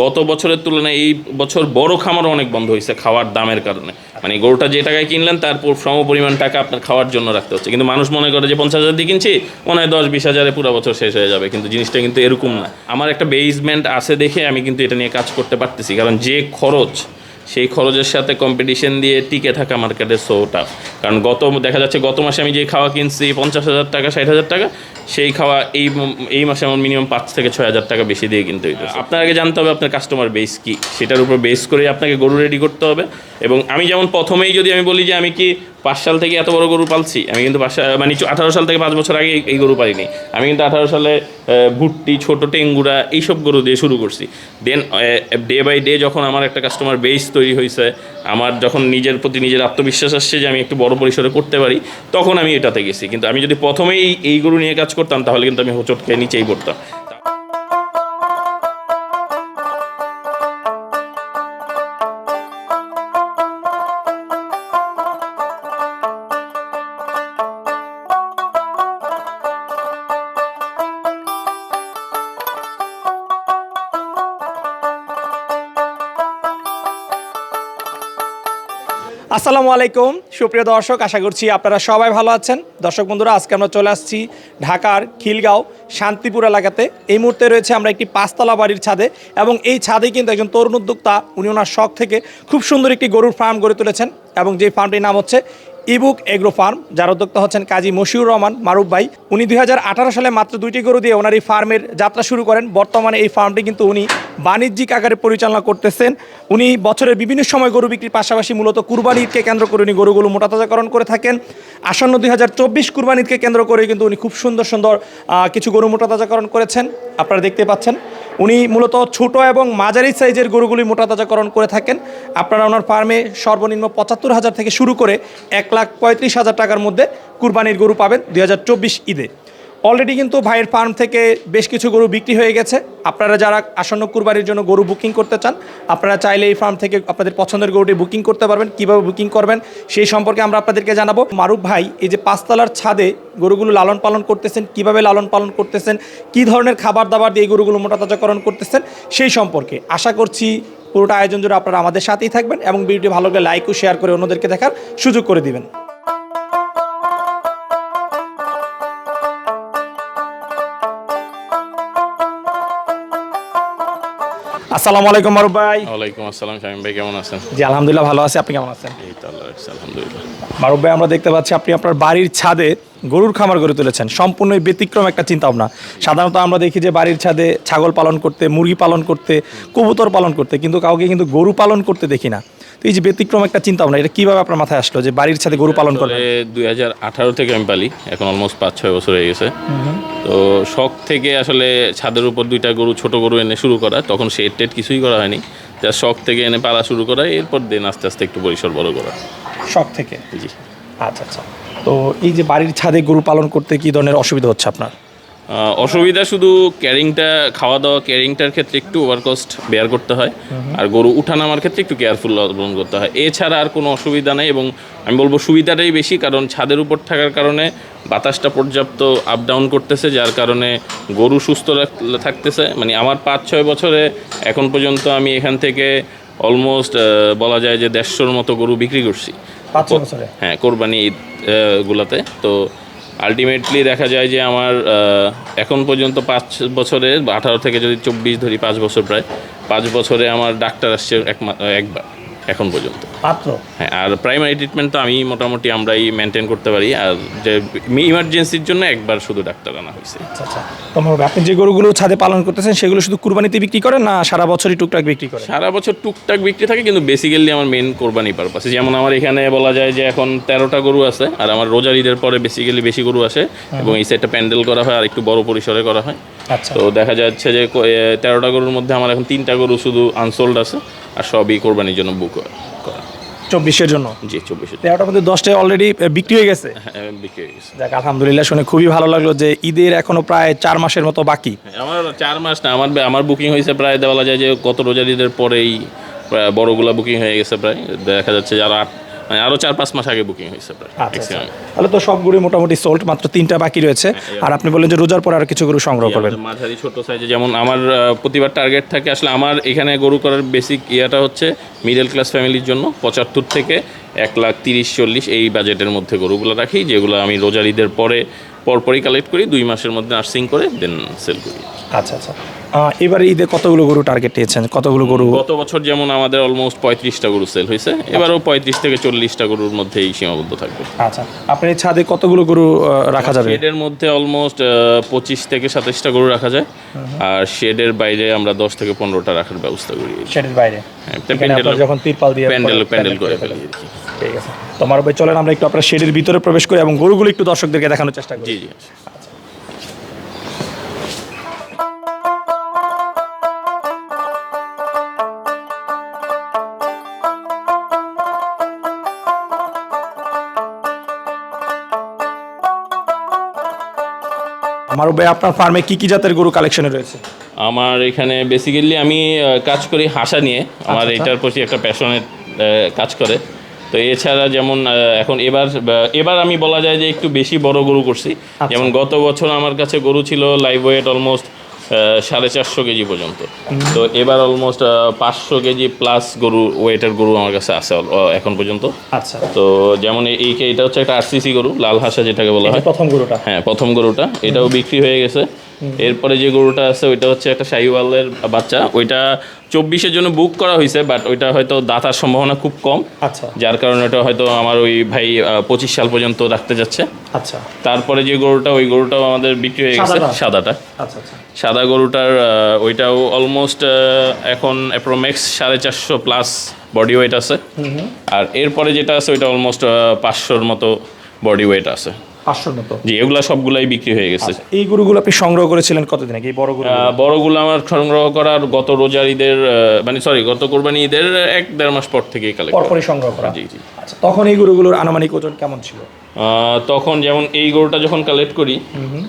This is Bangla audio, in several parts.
গত বছরের তুলনায় এই বছর বড় খামারও অনেক বন্ধ হয়েছে খাওয়ার দামের কারণে। মানে গরুটা যে টাকায় কিনলেন তারপর সমপরিমাণ টাকা আপনার খাওয়ার জন্য রাখতে হচ্ছে, কিন্তু মানুষ মনে করে যে 50,000 দিয়ে কিনছি মনে হয় 10-20 হাজারে পুরো বছর শেষ হয়ে যাবে, কিন্তু জিনিসটা কিন্তু এরকম না। আমার একটা বেসমেন্ট আছে দেখে আমি কিন্তু এটা নিয়ে কাজ করতে পারতেছি, কারণ যে খরচ সেই খরচের সাথে কম্পিটিশন দিয়ে টিকে থাকা মার্কেটে সো টাফ। কারণ দেখা যাচ্ছে গত মাসে আমি যে খাওয়া কিনছি 50,000 টাকা 60,000 টাকা, সেই খাওয়া এই মাসে আমার মিনিমাম 5 থেকে 6 হাজার টাকা বেশি দিয়ে কিনতে হইতেছে। আপনার আগে জানতে হবে আপনার কাস্টমার বেস কি, সেটার উপর বেস করে আপনাকে গরু রেডি করতে হবে। এবং আমি যেমন প্রথমেই যদি আমি বলি যে আমি কি 5 সাল থেকে এত বড় গরু পালছি, আমি কিন্তু 18 সাল থেকে 5 বছর আগে এই গরু পালিনি। আমি কিন্তু 18 সালে ভুট্টি, ছোটো টেঙ্গুরা এইসব গরু দিয়ে শুরু করছি। দেন ডে বাই ডে যখন আমার একটা কাস্টমার বেস তৈরি হয়েছে, আমার যখন নিজের প্রতি নিজের আত্মবিশ্বাস আসছে যে আমি একটু বড় পরিসরে করতে পারি, তখন আমি এটাতে গেছি। কিন্তু আমি যদি প্রথমেই এই গরু নিয়ে কাজ করতাম তাহলে কিন্তু আমি হোঁচট খেয়ে নিচেই পড়তাম। আসসালামু আলাইকুম সুপ্রিয় দর্শক, আশা করছি আপনারা সবাই ভালো আছেন। দর্শক বন্ধুরা, আজকে আমরা চলে আসছি ঢাকার খিলগাঁও শান্তিপুর এলাকাতে। এই মুহূর্তে রয়েছে আমরা একটি 5তলা বাড়ির ছাদে, এবং এই ছাদে কিন্তু একজন তরুণ উদ্যোক্তা উনি ওনার শখ থেকে খুব সুন্দর একটি গরুর ফার্ম গড়ে তুলেছেন, এবং যে ফার্মটির নাম হচ্ছে ইবুক এগ্রো ফার্ম, যার উদ্যোক্তা হচ্ছেন কাজী মশিউর রহমান মারুফ ভাই। উনি 2018 সালে মাত্র 2টি গরু দিয়ে ওনার এই ফার্মের যাত্রা শুরু করেন। বর্তমানে এই ফার্মটি কিন্তু উনি বাণিজ্যিক আকারে পরিচালনা করতেছেন। উনি বছরের বিভিন্ন সময় গরু বিক্রির পাশাপাশি মূলত কুরবানি ঈদকে কেন্দ্র করে উনি গরুগুলো মোটাতাজাকরণ করে থাকেন। আসন্ন 2024 কুরবানি ঈদকে কেন্দ্র করে কিন্তু উনি খুব সুন্দর সুন্দর কিছু গরু মোটাতাজাকরণ করেছেন। আপনারা দেখতে পাচ্ছেন উনি মূলত ছোট এবং মাঝারি সাইজের গরুগুলি মোটাতাজাকরণ করে থাকেন। আপনারা ওনার ফার্মে সর্বনিম্ন 75,000 থেকে শুরু করে 1,35,000 টাকার মধ্যে কুরবানির গরু পাবেন 2024 ঈদে। অলরেডি কিন্তু ভাইয়ের ফার্ম থেকে বেশ কিছু গরু বিক্রি হয়ে গেছে। আপনারা যারা আসন্ন কুরবানির জন্য গরু বুকিং করতে চান, আপনারা চাইলে এই ফার্ম থেকে আপনাদের পছন্দের গরুটি বুকিং করতে পারবেন। কীভাবে বুকিং করবেন সেই সম্পর্কে আমরা আপনাদেরকে জানাবো। মারুফ ভাই এই যে 5তলার ছাদে গরুগুলো লালন পালন করতেছেন, কিভাবে লালন পালন করতেছেন, কী ধরনের খাবার দাবার দিয়ে এই গরুগুলো মোটাতাজাকরণ করতেছেন, সেই সম্পর্কে আশা করছি পুরোটা আয়োজন জুড়ে আপনারা আমাদের সাথেই থাকবেন, এবং ভিডিওটি ভালো করে লাইক ও শেয়ার করে অন্যদেরকে দেখার সুযোগ করে দিবেন। আসসালামু আলাইকুম মারুফ ভাই। ওয়ালাইকুম আসসালাম শামীম ভাই, কেমন আছেন? জি আলহামদুলিল্লাহ ভালো আছি, আপনি কেমন আছেন? এই তো আল্লাহ রাখছে, আলহামদুলিল্লাহ। মারুফ ভাই, আমরা দেখতে পাচ্ছি আপনি আপনার বাড়ির ছাদে গরুর খামার গড়ে তুলেছেন। সম্পূর্ণ ব্যতিক্রম একটা চিন্তা ভাবনা। সাধারণত আমরা দেখি যে বাড়ির ছাদে ছাগল পালন করতে, মুরগি পালন করতে, কবুতর পালন করতে, কিন্তু কাউকে কিন্তু গরু পালন করতে দেখি না। তো এই যে ব্যতিক্রম একটা চিন্তা ভাবনা, এটা কিভাবে আপনার মাথায় আসলো যে বাড়ির ছাদে গরু পালন করবে? 2018 থেকে আমি পালি, এখন অলমোস্ট 5-6 বছর হয়ে গেছে। তো শখ থেকে আসলে ছাদের উপর 2টা গরু, ছোট গরু এনে শুরু করা। তখন শেড টেড কিছুই করা হয়নি, যা শখ থেকে এনে পালা শুরু করা, এরপর দিন আস্তে আস্তে একটু পরিসর বড় করা। শখ থেকে? জি। আচ্ছা আচ্ছা। তো এই যে বাড়ির ছাদে গরু পালন করতে কী ধরনের অসুবিধা হচ্ছে আপনার? অসুবিধা শুধু ক্যারিংটা, খাওয়া দাওয়া ক্যারিংটার ক্ষেত্রে একটু ওভার কস্ট বেয়ার করতে হয়, আর গরু উঠানামার ক্ষেত্রে একটু কেয়ারফুল অবলম্বন করতে হয়। এছাড়া আর কোনো অসুবিধা নেই, এবং আমি বলবো সুবিধাটাই বেশি, কারণ ছাদের উপর থাকার কারণে বাতাসটা পর্যাপ্ত আপ ডাউন করতেছে, যার কারণে গরু সুস্থ থাকতেছে। মানে আমার 5-6 বছরে এখন পর্যন্ত আমি এখান থেকে অলমোস্ট বলা যায় যে 150-র মতো গরু বিক্রি করছি। 5 বছরে? হ্যাঁ, কোরবানি ঈদ গুলাতে। তো আলটিমেটলি দেখা যায় যে আমার এখন পর্যন্ত 5 বছরে, 18 থেকে যদি 24 ধরি, 5 বছর, প্রায় 5 বছরে আমার ডাক্তার আসছে একবার এখন পর্যন্ত মাত্র। হ্যাঁ, আর প্রাইমারি ট্রিটমেন্ট তো আমি মোটামুটি আমরাই মেনটেন করতে পারি, আর যে ইমার্জেন্সির জন্য একবার শুধু ডাক্তার আনা হয়েছে। আচ্ছা আচ্ছা। তো আপনি যে গরুগুলো ছাদে পালন করতেছেন সেগুলো শুধু কুরবানিতে বিক্রি করেন না সারা বছরই টুকটাক বিক্রি করেন? সারা বছর টুকটাক বিক্রি থাকে, কিন্তু বেসিক্যালি আমার মেন কোরবানি পারপাস। যেমন আমার এখানে বলা যায় যে এখন 13টা গরু আছে, আর আমার রোজার ঈদের পরে বেসিক্যালি বেশি গরু আসে, এবং এই সাইডটা প্যান্ডেল করা হয় আর একটু বড় পরিসরে করা হয়। আচ্ছা। তো দেখা যাচ্ছে যে 13টা গরুর মধ্যে আমার এখন 3টা গরু শুধু আনসোল্ড আছে, আর সবই কোরবানির জন্য বুক করা। 24-এর জন্য? জি, 24। 13টার মধ্যে 10টা অলরেডি বিক্রি হয়ে গেছে? হ্যাঁ, বিক্রি হয়ে গেছে। যাক, আলহামদুলিল্লাহ, শুনে খুবই ভালো লাগলো যে ঈদের এখনো প্রায় 4 মাসের মতো বাকি। আমার 4 মাস না, আমার বুকিং হয়েছে প্রায়, বলা যায় যে গত রোজার ঈদের পরেই বড়গুলা বুকিং হয়ে গেছে প্রায়। দেখা যাচ্ছে যারা মানে আরও 4-5 মাস আগে বুকিং হয়েছে প্রায় আচ্ছা, আচ্ছা। ম্যাক্সিমাম। তাহলে তো সব গরু মোটামুটি সোল্ড, মাত্র 3টা বাকি রয়েছে। আর আপনি বললেন যে রোজার পর আর কিছু গরু সংগ্রহ করবেন। মাঝারি ছোট সাইজে, যেমন আমার প্রতিবার টার্গেট থাকে আসলে আমার এখানে গরু করার বেসিক ইয়াটা হচ্ছে মিডল ক্লাস ফ্যামিলির জন্য 75 থেকে 1,30,40 এই বাজেটের মধ্যে গরুগুলো রাখি, যেগুলো আমি রোজার ঈদের পরপরই কালেক্ট করি, 2 মাসের মধ্যে নার্সিং করে দেন সেল করি। আচ্ছা আচ্ছা। এবারে ঈদে কতগুলো গরু টার্গেট নিয়েছেন, কতগুলো গরু? গত বছর যেমন আমাদের অলমোস্ট 35টা গরু সেল হয়েছে, এবারও 35 থেকে 40টা গরুর মধ্যেই সীমাবদ্ধ থাকবে। আচ্ছা, আপনার এই ছাদে কতগুলো গরু রাখা যাবে? শেডের মধ্যে অলমোস্ট 25 থেকে 27টা গরু রাখা যায়, আর শেডের বাইরে আমরা 10 থেকে 15টা রাখার ব্যবস্থা করি। শেডের বাইরে হ্যাঁ, যখন তিরপাল দিয়ে প্যান্ডেল করে ফেলি। ঠিক আছে, তোমার ভাই চলেন আমরা একটু আপনার শেডের ভিতরে প্রবেশ করি এবং গরুগুলো একটু দর্শকদেরকে দেখানোর চেষ্টা করি। জি জি। আমার ভাই আপনার ফার্মে কি কি জাতের গরু কালেকশনে রয়েছে? আমার এখানে বেসিক্যালি আমি কাজ করি হাসা নিয়ে, আমার আচ্ছা। এটার প্রতি একটা প্যাশনের কাজ করে। তো এছাড়া যেমন এখন এবার আমি বলা যায় যে একটু বেশি বড় গরু করছি। যেমন গত বছর আমার কাছে গরু ছিল লাইভ ওয়েট অলমোস্ট 450 কেজি পর্যন্ত। তো এবার অলমোস্ট 500 কেজি প্লাস ওয়েটের গরু আমার কাছে আছে এখন পর্যন্ত। আচ্ছা, তো যেমন এটা হচ্ছে একটা আরসিসি গরু, লাল হাসা যেটাকে বলা হয়, প্রথম গরুটা। হ্যাঁ প্রথম গরুটা, এটাও বিক্রি হয়ে গেছে। এরপরে যে গরুটা আছে ওইটা হচ্ছে একটা শাহিওয়ালের বাচ্চা, ওইটা 24-এর জন্য বুক করা হয়েছে, বাট ওইটা হয়তো দাতার সম্ভাবনা খুব কম। আচ্ছা যার কারণে ওটা হয়তো আমার ওই ভাই 25 সাল পর্যন্ত রাখতে যাচ্ছে। আচ্ছা। তারপরে যে গরুটা, ওই গরুটাও আমাদের বিক্রি হয়ে গেছে, সাদাটা। আচ্ছা আচ্ছা। সাদা গরুটার ওইটাও অলমোস্ট এখন অ্যাপ্রোম্যাক্স 450 প্লাস বডি ওয়েট আছে। আর এরপরে যেটা আছে ওইটা অলমোস্ট 500-র মতো বডি ওয়েট আছে। 500-র মতো? জি, এগুলা সবগুলাই বিক্রি হয়ে গেছে। এই গরুগুলো আপনি সংগ্রহ করেছিলেন কতদিন আগে, এই বড় গরু? বড়গুলো আমার সংগ্রহ করার গত রোজার ঈদের গত কোরবানি ঈদের 1-1.5 মাস পর থেকেই কালেক্ট পরপরই সংগ্রহ করা? জি জি। আচ্ছা, তখন এই গরুগুলোর আনুমানিক ওজন কেমন ছিল? তখন যেমন এই গরুটা যখন কালেক্ট করি,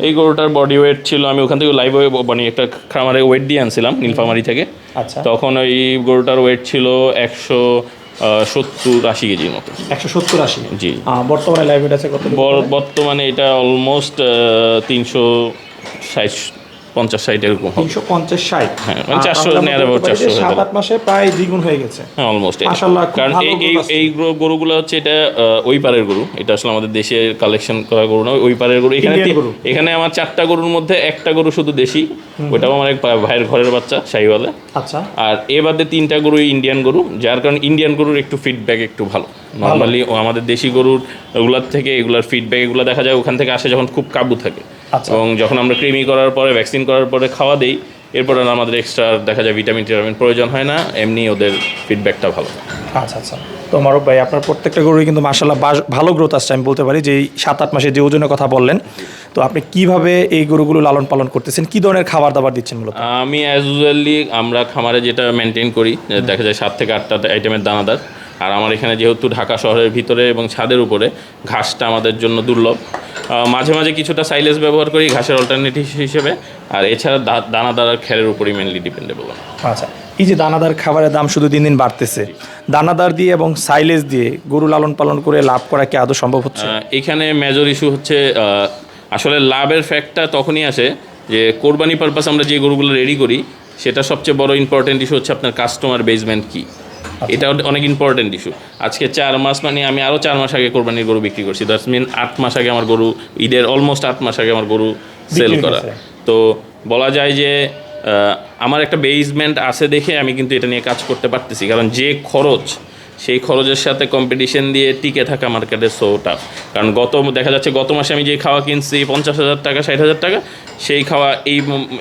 এই গরুটার বডি ওয়েট ছিল, আমি ওখান থেকে লাইভ মানে একটা খামারে ওয়েট দিয়ে আনছিলাম নীলফামারি থেকে। আচ্ছা। তখন ওই গরুটার ওয়েট ছিল 170-80 কেজির মতো। 170-80? জি। বর্তমানে লাইভ ওয়েট আছে কত? বর্তমানে এটা অলমোস্ট 350-60 এরকম হবে। 350-60? হ্যাঁ, মানে 400 নেওয়ার আবার 400 7-8 মাসে প্রায় দ্বিগুণ হয়ে গেছে। হ্যাঁ, অলমোস্ট। মাশাআল্লাহ, খুব কারণ ভালো গরু আছে। এই গরুগুলো হচ্ছে এটা ওই পারের গরু, এটা আসলে আমাদের দেশের কালেকশন করা গরু না, ওই পারের গরু। এখানে আমার 4টা গরুর মধ্যে একটা গরু শুধু দেশি, ওইটাও আমার এক ভাইয়ের ঘরের বাচ্চা শাহিওয়ালে। আচ্ছা। আর এ বাদে 3টা গরু ইন্ডিয়ান গরু, যার কারণে ইন্ডিয়ান গরুর একটু ফিডব্যাক একটু ভালো। নর্মালি আমাদের দেশি গরুর ওগুলার থেকে এগুলার ফিডব্যাক এগুলো দেখা যায় ওখান থেকে আসে যখন খুব কাবু থাকে। আচ্ছা। এবং যখন আমরা কৃমি করার পরে, ভ্যাকসিন করার পরে খাওয়া দেই, এরপরে আমাদের এক্সট্রা দেখা যায় ভিটামিন প্রয়োজন হয় না, এমনি ওদের ফিডব্যাকটা ভালো। আচ্ছা আচ্ছা। তো মারুফ ভাই, আপনার প্রত্যেকটা গরুই কিন্তু মাশাআল্লাহ ভালো গ্রোথ আসছে, আমি বলতে পারি যে এই 7-8 মাসে যে ওজনের কথা বললেন। তো আপনি কিভাবে এই গরুগুলো লালন পালন করতেছেন, কি ধরনের খাবার দাবার দিচ্ছেন মূলত? আমি অ্যাজ ইউজুয়ালি আমরা খামারে যেটা মেনটেন করি, দেখা যায় 7 থেকে 8টা আইটেমের দানাদার। আর আমার এখানে যেহেতু ঢাকা শহরের ভিতরে এবং ছাদের উপরে, ঘাসটা আমাদের জন্য দুর্লভ। মাঝে মাঝে কিছুটা সাইলেজ ব্যবহার করি ঘাসের অল্টারনেটিভ হিসেবে, আর এছাড়া দানাদার আর খেরের উপরই মেনলি ডিপেন্ডেবল। আচ্ছা, এই যে দানাদার খাবারের দাম শুধু দিন দিন বাড়তেছে, দানাদার দিয়ে এবং সাইলেজ দিয়ে গরু লালন পালন করে লাভ করা কি আদৌ সম্ভব হচ্ছে? এখানে মেজর ইস্যু হচ্ছে আসলে লাভের ফ্যাক্টটা তখনই আসে যে কোরবানি পারপাস আমরা যে গরুগুলো রেডি করি, সেটা সবচেয়ে বড় ইম্পর্টেন্ট ইস্যু হচ্ছে আপনার কাস্টমার বেসমেন্ট কী। এটা অনেক ইম্পর্টেন্ট ইস্যু। আজকে 4 মাস, মানে আমি আরও 4 মাস আগে কোরবানির গরু বিক্রি করছি, দ্যাটস মিন 8 মাস আগে আমার গরু, ঈদের অলমোস্ট 8 মাস আগে আমার গরু সেল করা। তো বলা যায় যে আমার একটা বেসমেন্ট আছে দেখে আমি কিন্তু এটা নিয়ে কাজ করতে পারতেছি, কারণ যে খরচ, সেই খরচের সাথে কম্পিটিশন দিয়ে টিকে থাকা মার্কেটে সো টাফ। কারণ দেখা যাচ্ছে গত মাসে আমি যে খাওয়া কিনছি 50,000 টাকা, 60,000 টাকা, সেই খাওয়া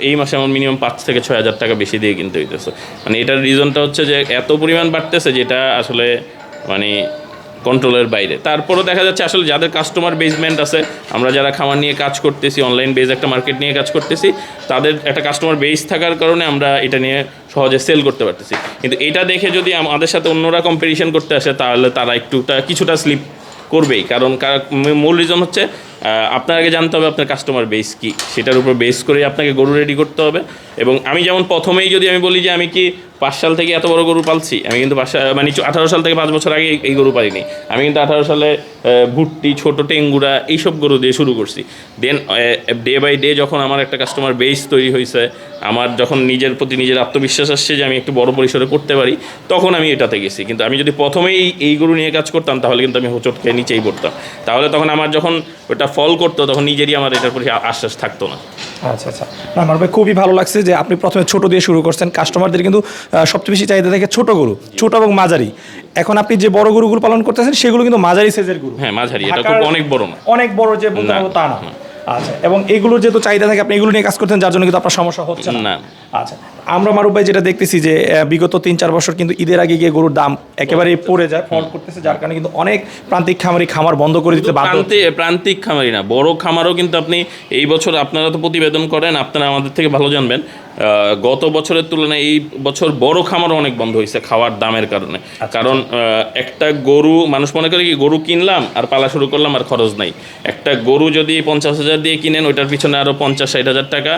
এই মাসে আমার মিনিমাম 5 থেকে 6,000 টাকা বেশি দিয়ে কিনতে হইতেছে। মানে এটার রিজনটা হচ্ছে যে এত পরিমাণ বাড়তেছে যেটা আসলে মানে কন্ট্রোলের বাইরে। তারপরও দেখা যাচ্ছে আসলে যাদের কাস্টমার বেসমেন্ট আছে, আমরা যারা খামার নিয়ে কাজ করতেছি, অনলাইন বেস একটা মার্কেট নিয়ে কাজ করতেছি, তাদের একটা কাস্টমার বেস থাকার কারণে আমরা এটা নিয়ে সহজে সেল করতে পারতেছি। কিন্তু এটা দেখে যদি আমাদের সাথে অন্যরা কম্পিটিশন করতে আসে, তাহলে তারা কিছুটা স্লিপ করবেই। কারণ মূল রিজন হচ্ছে আপনার আগে জানতে হবে আপনার কাস্টমার বেস কি, সেটার উপর বেস করে আপনাকে গরু রেডি করতে হবে। এবং আমি যেমন প্রথমেই যদি আমি বলি যে আমি কি 5 সাল থেকে এত বড় গরু পালছি, আমি কিন্তু 18 সাল থেকে 5 বছর আগে এই গরু পালিনি। আমি কিন্তু 18 সালে ভুট্টি, ছোট টেঙ্গুরা এইসব গরু দিয়ে শুরু করছি। দেন ডে বাই ডে যখন আমার একটা কাস্টমার বেস তৈরি হয়েছে, আমার যখন নিজের প্রতি নিজের আত্মবিশ্বাস আসছে যে আমি একটু বড় পরিসরে করতে পারি, তখন আমি এটাতে গেছি। কিন্তু আমি যদি প্রথমেই এই গরু নিয়ে কাজ করতাম তাহলে কিন্তু আমি হোঁচট খেয়ে নিচেই পড়তাম। তাহলে তখন আমার যখন ওটা ফল করতো তখন নিজেরই আমার এটার প্রতি আশ্বাস থাকতো না। আচ্ছা আচ্ছা, আমার ভাই খুবই ভালো লাগছে যে আপনি প্রথমে ছোট দিয়ে শুরু করছেন। কাস্টমারদের কিন্তু সবচেয়ে বেশি চাহিদা থাকে ছোট গরু, ছোট এবং মাঝারি। এখন আপনি যে বড় গরুগুলো পালন করতেছেন সেগুলো কিন্তু মাঝারি সাইজের গরু। হ্যাঁ, মাঝারি, এটা খুব অনেক বড় না, অনেক বড় যে বলতে পারবো তা না। আচ্ছা, এবং এগুলোর যেহেতু চাহিদা থাকে আপনি এগুলো নিয়ে কাজ করতেন, যার জন্য কিন্তু আপনার সমস্যা হচ্ছে না। আচ্ছা, আমরা মারুফ ভাই যেটা দেখতেছি যে বিগত 3-4 বছর কিন্তু ঈদের আগে গিয়ে গরুর দাম একেবারে পড়ে যায়, ফল করতেছে, যার কারণে কিন্তু অনেক প্রান্তিক খামার বন্ধ করে দিতে বাধ্য হচ্ছে। প্রান্তিক খামারি না, বড় খামারও কিন্তু আপনি এই বছর, আপনারা তো প্রতিবেদন করেন, আপনারা আমাদের থেকে ভালো জানবেন, গত বছরের তুলনায় এই বছর বড় খামারও অনেক বন্ধ হয়েছে খাওয়ার দামের কারণে। কারণ একটা গরু, মানুষ মনে করে কি গরু কিনলাম আর পালা শুরু করলাম আর খরচ নাই। একটা গরু যদি 50,000 দিয়ে কিনেন, ওইটার পিছনে আরও 50-60,000 টাকা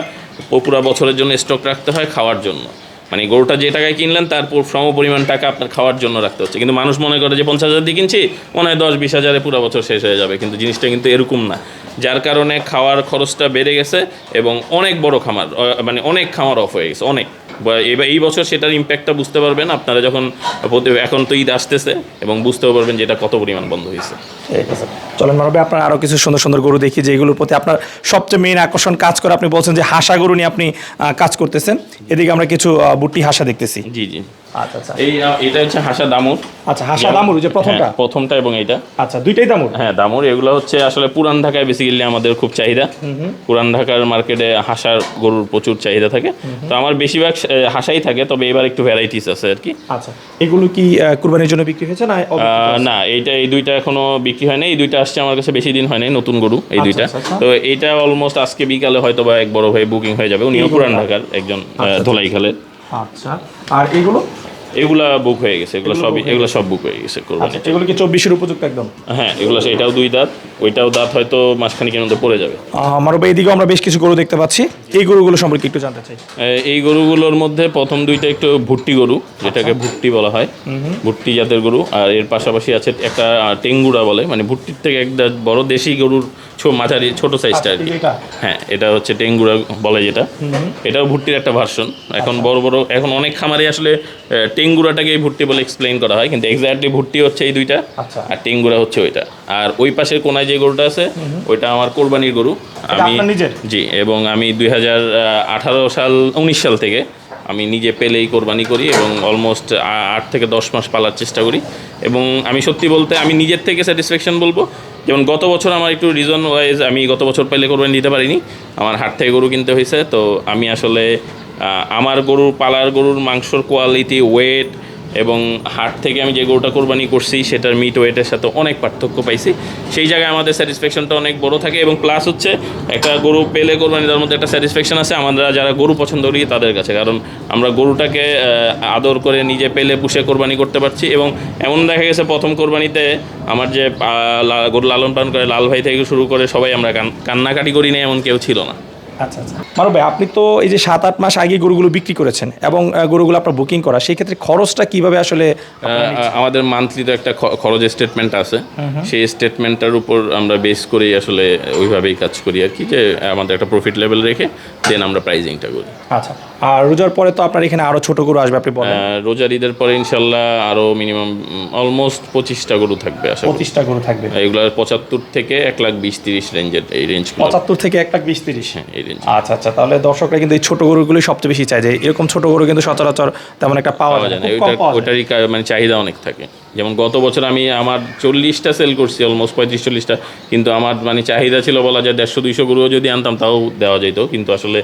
পুরো বছরের জন্য স্টক রাখতে হয় খাওয়ার জন্য। মানে গরুটা যে টাকায় কিনলেন তার সম পরিমাণ টাকা আপনার খাওয়ার জন্য রাখতে হচ্ছে। কিন্তু মানুষ মনে করে যে 50,000 দিয়ে কিনছি, মনে হয় 10-20 হাজারে পুরো বছর শেষ হয়ে যাবে, কিন্তু জিনিসটা কিন্তু এরকম না। যার কারণে খাওয়ার খরচটা বেড়ে গেছে এবং অনেক বড় খামার, মানে অনেক খামার অফ হয়ে গেছে, অনেক। এবার এই বছর সেটার ইম্প্যাক্টটা বুঝতে পারবেন আপনারা যখন, এখন তো ঈদ আসতেছে, এবং বুঝতেও পারবেন যে এটা কত পরিমাণ বন্ধ হয়েছে। ঠিক আছে, চলেন মারুফ ভাই, আপনার আরও কিছু সুন্দর সুন্দর গরু দেখি যেগুলোর প্রতি আপনার সবচেয়ে মেইন আকর্ষণ কাজ করে। আপনি বলছেন যে হাসা গরু নিয়ে আপনি কাজ করতেছেন, এদিকে আমরা কিছু বুট্টি হাসা দেখতেছি। জি জি, আচ্ছা আচ্ছা, এটা হচ্ছে হাসা দামুর। আচ্ছা, হাসা দামুর যে প্রথমটা এবং এইটা, আচ্ছা, দুইটাই দামুর। হ্যাঁ, দামুর। এগুলো হচ্ছে আসলে পুরান ঢাকায় বেসিক্যালি আমাদের খুব চাহিদা। পুরান ঢাকার মার্কেটে হাসার গরুর প্রচুর চাহিদা থাকে, তো আমার বেশিরভাগ হাসাই থাকে, তবে এবার একটু ভ্যারাইটিস আছে আর কি। আচ্ছা, এগুলো কি কুরবানির জন্য বিক্রি হয়েছে না? না, এই দুইটা এখনো বিক্রি হয় নাই। এই দুইটা আসছে আমার কাছে বেশি দিন হয় নাই, নতুন গরু এই দুইটা। তো এইটা অলমোস্ট আজকে বিকালে হয়তো বা এক বড় ভাই বুকিং হয়ে যাবে, উনিও পুরান ঢাকার একজন ধোলাইখালের। আচ্ছা, আর এগুলা বুক হয়ে গেছে, এগুলো সব বুক হয়ে গেছে কোরবানি। এগুলো কি 24-এর উপযুক্ত একদম? হ্যাঁ, এগুলো এটাও 2 দাঁত, ওইটাও দাঁত হয়তো মাঝখানিকের মধ্যে পড়ে যাবে। আমার এইদিকেও আমরা বেশ কিছু গরু দেখতে পাচ্ছি, এই গরুগুলো সম্পর্কে একটু জানতে চাই। এই গরুগুলোর মধ্যে প্রথম দুইটা একটু ভুট্টি গরু, যেটাকে ভুট্টি বলা হয়, ভুট্টি জাতের গরু। আর এর পাশাপাশি আছে একটা টেঙ্গুরা বলে, মানে ভুট্টির থেকে একটা বড় দেশি গরুর মাঝারি ছোট সাইজটা আর কি। হ্যাঁ, এটা হচ্ছে টেঙ্গুরা বলে যেটা, এটাও ভুট্টির একটা ভার্সন। এখন এখন অনেক খামারে আসলে টেঙ্গুরাটাকে ভুট্টি বলে এক্সপ্লেইন করা হয়, কিন্তু এক্স্যাক্টলি ভুট্টি হচ্ছে এই দুইটা, আর টেঙ্গুরা হচ্ছে ওইটা। আর ওই পাশের কোনায় যে গরুটা আছে ওইটা আমার কোরবানির গরু। আমি জি, এবং আমি 2019 সাল থেকে আমি নিজে পেলেই কোরবানি করি, এবং অলমোস্ট 8 থেকে 10 মাস পালার চেষ্টা করি। এবং আমি সত্যি বলতে আমি নিজের থেকে স্যাটিসফ্যাকশন বলবো, যেমন গত বছর আমার একটু রিজন ওয়াইজ আমি গত বছর পেলে কোরবানি দিতে পারিনি, আমার হাট থেকে গরু কিনতে হয়েছে। তো আমি আসলে আমার গরুর মাংসর কোয়ালিটি, ওয়েট এবং হাট থেকে আমি যে গরুটা কোরবানি করছি সেটার মিট ওয়েটের সাথে অনেক পার্থক্য পাইছি। সেই জায়গায় আমাদের স্যাটিসফ্যাকশনটা অনেক বড় থাকে। এবং প্লাস হচ্ছে একটা গরু পেলে কোরবানি দেওয়ার মধ্যে একটা স্যাটিসফ্যাকশন আছে আমরা যারা গরু পছন্দ করি তাদের কাছে, কারণ আমরা গরুটাকে আদর করে নিজে পেলে পুষে কোরবানি করতে পারছি। এবং এমন দেখা গেছে প্রথম কোরবানিতে আমার যে গরু লালন পালন করে লাল ভাই থেকে শুরু করে সবাই আমরা কান্নাকাটি করি না এমন কেউ ছিল না। আচ্ছা আচ্ছা, মারুফ ভাই, আপনি তো এই যে 7-8 মাস আগে গরুগুলো বিক্রি করেছেন এবং গরুগুলো আপনার বুকিং করা, সেই ক্ষেত্রে খরচটা কিভাবে আসলে? আমাদের মান্থলি তো একটা খরচ স্টেটমেন্ট আছে, সেই স্টেটমেন্টটার উপর আমরা বেস করেই আসলে ওইভাবেই কাজ করি আর কি, যে আমাদের একটা প্রফিট লেভেল রেখে দেন আমরা প্রাইজিংটা করি। আচ্ছা, আর রোজার পরে তো আপনার এখানে আরও ছোট গরু আসবে আপনি বলেন? রোজার ঈদের পরে ইনশাল্লাহ আরও মিনিমাম অলমোস্ট 25টা গরু থাকবে, আশা করি 25টা গরু থাকবে। এগুলো 75 থেকে 1,20,30 রেঞ্জের, এই রেঞ্জ 75 থেকে 1,20,30। হ্যাঁ, এই রেঞ্জ। আচ্ছা আচ্ছা, তাহলে দর্শকরা কিন্তু এই ছোট গরুগুলোই সবচেয়ে বেশি চায়, যে এরকম ছোট গরু কিন্তু সচরাচর তেমন একটা পাওয়া যায় না, ওইটারই মানে চাহিদা অনেক থাকে। যেমন গত বছর আমি আমার 40টা সেল করছি, অলমোস্ট 35-40টা, কিন্তু আমার মানে চাহিদা ছিল বলা যায় 150-200 গরুও যদি আনতাম তাও দেওয়া যেত, কিন্তু আসলে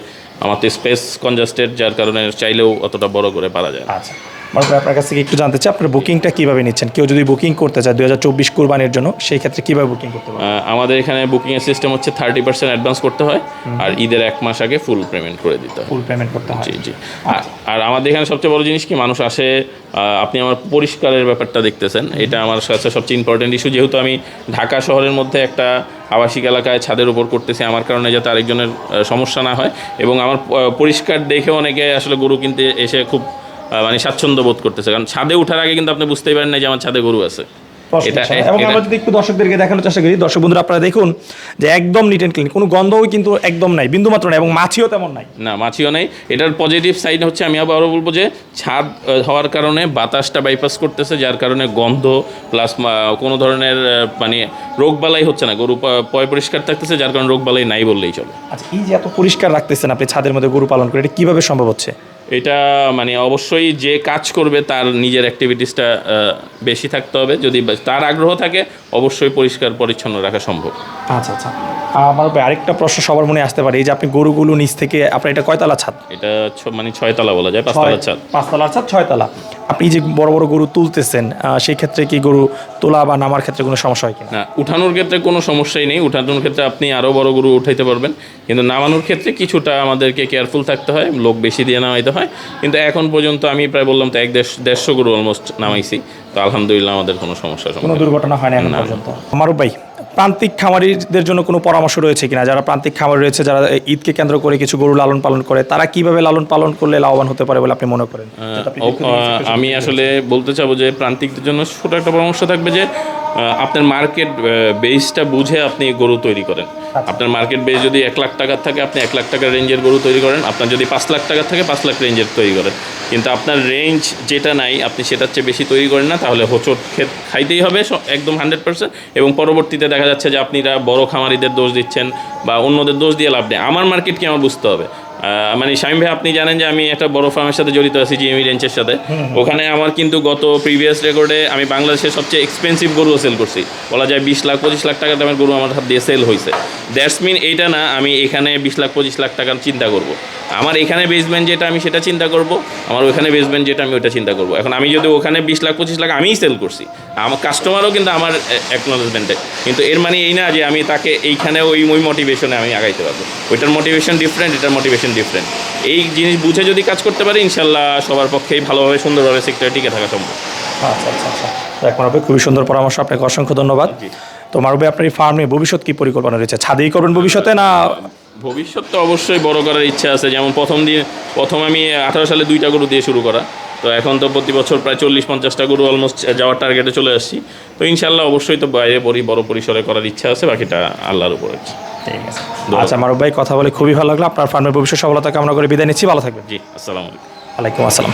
আমার তো স্পেস কনজাস্টেড, যার কারণে চাইলেও অতটা বড় করে পারা যায়। আচ্ছা, মারুফ ভাই, আপনার কাছ থেকে একটু জানতে চাই আপনার বুকিংটা কীভাবে নিচ্ছেন? কেউ যদি বুকিং করতে চায় 2024 কুরবানির জন্য, সেই ক্ষেত্রে কীভাবে বুকিং করতে পারে? আমাদের এখানে বুকিংয়ের সিস্টেম হচ্ছে 30% অ্যাডভান্স করতে হয়, আর ঈদের 1 মাস আগে ফুল পেমেন্ট করে দিতে হয়। ফুল পেমেন্ট করতে হয়। জি জি। আর আমাদের এখানে সবচেয়ে বড় জিনিস কি, মানুষ আসে, আপনি আমার পরিষ্কারের ব্যাপারটা দেখতেছেন, এটা আমার কাছে সবচেয়ে ইম্পর্টেন্ট ইস্যু। যেহেতু আমি ঢাকা শহরের মধ্যে একটা আবাসিক এলাকায় ছাদের উপর করতেছি, আমার কারণে যাতে আরেকজনের সমস্যা না হয়, এবং আমার পরিষ্কার দেখে অনেকে আসলে গরু কিনতে এসে খুব মানে স্বাচ্ছন্দ্য বোধ করতেছে, কারণ ছাদে ওঠার আগে কিন্তু আপনি বুঝতেই পারেন না যে আমার ছাদে গরু আছে। এবং আমরা যদি একটু দর্শকদেরকে দেখানোর চেষ্টা করি, দর্শক বন্ধুরা আপনারা দেখুন যে একদম নিট অ্যান্ড ক্লিন, কোনো গন্ধও কিন্তু একদম নাই, বিন্দু মাত্র নাই, এবং মাছিও তেমন নাই। না, মাছিও নেই। এটার পজিটিভ সাইড হচ্ছে, আমি আবারও বলবো যে ছাদ হওয়ার কারণে বাতাসটা বাইপাস করতেছে, যার কারণে গন্ধ প্লাস কোনো ধরনের মানে রোগবালাই হচ্ছে না, গরু পয় পরিষ্কার থাকতেছে, যার কারণে রোগবালাই নাই বললেই চলে। আচ্ছা, এই যে এত পরিষ্কার রাখতেছেন আপনি ছাদের মধ্যে গরু পালন করে, এটা কীভাবে সম্ভব হচ্ছে? এটা মানে অবশ্যই যে কাজ করবে তার নিজের অ্যাক্টিভিটিসটা বেশি থাকতে হবে। যদি তার আগ্রহ থাকে, অবশ্যই পরিষ্কার পরিচ্ছন্ন রাখা সম্ভব। আচ্ছা আচ্ছা, আমার আরেকটা প্রশ্ন সবার মনে আসতে পারে, এই যে আপনি গরুগুলো নিচ থেকে, আপনার এটা কয়তলা ছাদ? এটা মানে 6 তলা বলা যায়, 5 তলার ছাদ। 5 তলার ছাদ, 6 তলা। আপনি যে বড় বড় গরু তুলতেছেন, সেই ক্ষেত্রে কি গরু তোলা বা নামার ক্ষেত্রে কোনো সমস্যা হয় কিনা? না, উঠানোর ক্ষেত্রে কোনো সমস্যাই নেই। উঠানোর ক্ষেত্রে আপনি আরও বড় গরু উঠাইতে পারবেন, কিন্তু নামানোর ক্ষেত্রে কিছুটা আমাদেরকে কেয়ারফুল থাকতে হয়, লোক বেশি দিয়ে নামাইতে হয়। কিন্তু এখন পর্যন্ত আমি প্রায় বললাম তো 150 গরু অলমোস্ট নামাইছি, তো আলহামদুলিল্লাহ আমাদের কোনো সমস্যা কোনো দুর্ঘটনা হয় না এখন পর্যন্ত। মারুফ ভাই, প্রান্তিক খামারিদের জন্য কোনো পরামর্শ রয়েছে কিনা? যারা প্রান্তিক খামারি রয়েছে, যারা ঈদকে কেন্দ্র করে কিছু গরু লালন পালন করে, তারা কিভাবে লালন পালন করলে লাভবান হতে পারে বলে আপনি মনে করেন? আমি আসলে বলতে চাবো যে প্রান্তিকদের জন্য ছোট একটা পরামর্শ থাকবে যে আপনার মার্কেট বেসটা বুঝে আপনি গরু তৈরি করেন। আপনার মার্কেট বেস যদি 1 লাখ টাকার থাকে, আপনি 1 লাখ টাকার রেঞ্জের গরু তৈরি করেন। আপনার যদি 5 লাখ টাকার থাকে, 5 লাখ রেঞ্জের তৈরি করেন। কিন্তু আপনার রেঞ্জ যেটা নাই, আপনি সেটার চেয়ে বেশি তৈরি করেন না, তাহলে হোঁচট খাইতেই হবে একদম 100%। এবং পরবর্তীতে দেখা যাচ্ছে যে আপনিরা বড় খামারিদের দোষ দিচ্ছেন বা অন্যদের দোষ দিয়ে লাভ নেই। আমার মার্কেটকে আমার বুঝতে হবে। মানে শামীম ভাই, আপনি জানেন যে আমি একটা বড় ফার্মের সাথে জড়িত আছি, জিএমই রেঞ্চের সাথে। ওখানে আমার কিন্তু গত প্রিভিয়াস রেকর্ডে আমি বাংলাদেশের সবচেয়ে এক্সপেন্সিভ গরুও সেল করছি, বলা যায় 20 লাখ 25 লাখ টাকা দামের গরু আমার হাত দিয়ে সেল হয়েছে। দ্যাটস মিন এইটা না আমি এখানে 20 লাখ 25 লাখ টাকার চিন্তা করব। আমার এখানে বেসমেন্ট যেটা আমি সেটা চিন্তা করব, আমার ওখানে বেসমেন্ট যেটা আমি ওইটা চিন্তা করব। এখন আমি যদি ওখানে 20 লাখ 25 লাখ আমিই সেল করছি, আমার কাস্টমারও কিন্তু আমার অ্যাকনোলেজমেন্টে, কিন্তু এর মানে এই না যে আমি তাকে এইখানে ওই মোটিভেশনে আমি আগাইতে পারবো। ওইটার মোটিভেশন ডিফারেন্ট, এটার মোটিভেশন ডিফারেন্ট। এই জিনিস বুঝে যদি কাজ করতে পারি, ইনশাল্লাহ সবার পক্ষেই ভালোভাবে সুন্দরভাবে সেক্টরে টিকে থাকা সম্ভব। আচ্ছা আচ্ছা আচ্ছা, মারুফ ভাই, খুবই সুন্দর পরামর্শ, আপনাকে অসংখ্য ধন্যবাদ। তো মারুফ ভাই, আপনার এই ফার্মে ভবিষ্যৎ কি পরিকল্পনা রয়েছে? ছাদেই করবেন ভবিষ্যতে, না? ভবিষ্যৎ তো অবশ্যই বড় করার ইচ্ছা আছে। যেমন প্রথম আমি 18 সালে 2টা গরু দিয়ে শুরু করা, তো এখন তো প্রতি বছর প্রায় 40-50টা গরু অলমোস্ট যাওয়ার টার্গেটে চলে আসছি। তো ইনশাল্লাহ অবশ্যই তো বাইরে বড় পরিসরে করার ইচ্ছা আছে, বাকিটা আল্লাহর উপর আছে। ঠিক আছে। আচ্ছা মারুফ ভাই, কথা বলে খুবই ভালো লাগলো। আপনার ফার্মের ভবিষ্যৎ সফলতা কামনা করে বিদায় নিচ্ছি, ভালো থাকবেন। জি, আসসালামু আলাইকুম। ওয়ালাইকুম আসসালাম।